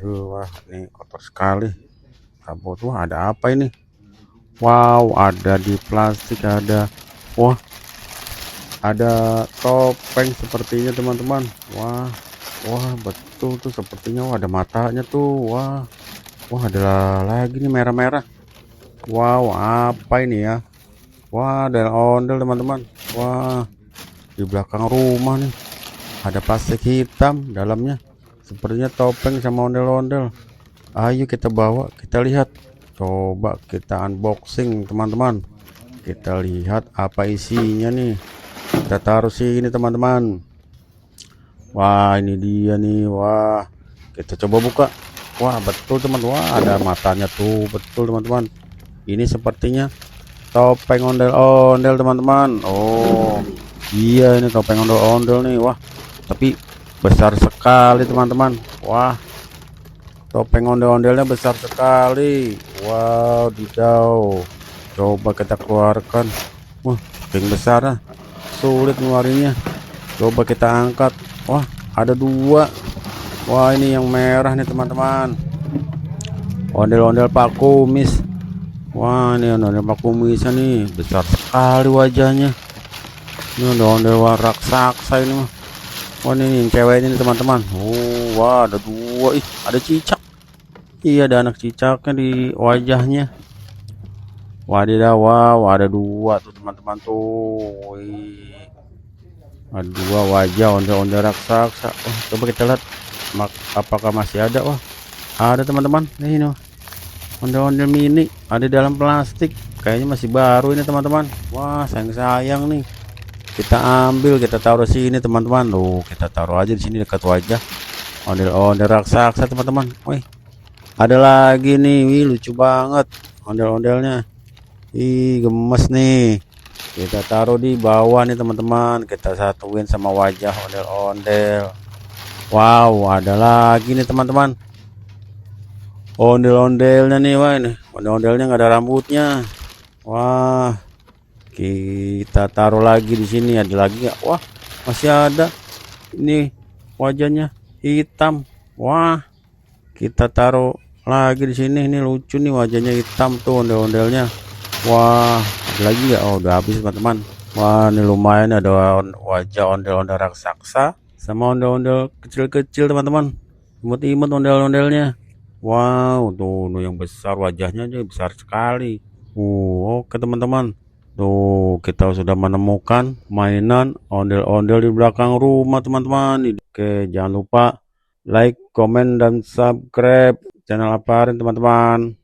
Wah, ini kotor sekali. Kabut, wah ada apa ini? Wow, ada di plastik ada. Wah, ada topeng sepertinya teman-teman. Wah, wah betul tuh sepertinya. Wah, ada matanya tuh. Wah, wah ada lagi nih merah-merah. Wow, apa ini ya? Wah, ada ondel teman-teman. Wah, di belakang rumah nih ada plastik hitam dalamnya. Sepertinya topeng sama ondel-ondel. Ayo kita bawa, kita lihat. Coba kita unboxing teman-teman. Kita lihat apa isinya nih. Kita taruh sini teman-teman. Wah, ini dia nih. Wah, kita coba buka. Wah, betul teman. Wah, ada matanya tuh. Betul teman-teman. Ini sepertinya topeng ondel-ondel teman-teman. Oh, iya ini topeng ondel-ondel nih. Wah, tapi besar sekali teman-teman. Wah, topeng ondel-ondelnya besar sekali. Wow, didau. Coba kita keluarkan. Wah, yang besar lah. Sulit ngeluarinnya. Coba kita angkat. Wah, ada dua. Wah, ini yang merah nih teman-teman. Ondel-ondel Pak Kumis. Wah, ini ondel Pak Kumisnya nih. Besar sekali wajahnya. Ini ondel-ondel raksasa ini mah. Wah, ini yang ceweknya nih teman-teman. Oh, wah ada dua. Ih, ada cicak. Iya, ada anak cicaknya di wajahnya. Wadidaw, wow, ada dua tuh teman-teman tuh. Wih, ada dua wajah ondel-ondel raksasa. Oh, coba kita lihat apakah masih ada. Wah, ada teman-teman. Ini ondel-ondel mini ada dalam plastik. Kayaknya masih baru ini teman-teman. Wah, sayang-sayang nih. Kita ambil, kita taruh sini teman-teman. Loh, kita taruh aja di sini dekat wajah ondel-ondel raksasa teman-teman. Wih, ada lagi nih. Wih, lucu banget ondel-ondelnya. Ih, gemes nih. Kita taruh di bawah nih teman-teman. Kita satuin sama wajah ondel-ondel. Wow, ada lagi nih teman-teman. Ondel-ondelnya nih. Wah, ini ondel-ondelnya nggak ada rambutnya. Wah, kita taruh lagi di sini. Ada lagi nggak? Wah, masih ada. Ini wajahnya hitam. Wah, kita taruh lagi di sini. Ini lucu nih, wajahnya hitam tuh ondel-ondelnya. Wah, ada lagi nggak? Oh, udah habis teman-teman. Wah, ini lumayan ada wajah ondel-ondel raksasa sama ondel-ondel kecil-kecil teman-teman. Imut-imut ondel-ondelnya. Wow, tuh yang besar wajahnya aja besar sekali. Oke teman-teman. Tuh, kita sudah menemukan mainan ondel-ondel di belakang rumah teman-teman. Oke, jangan lupa like, komen, dan subscribe channel Aparin teman-teman.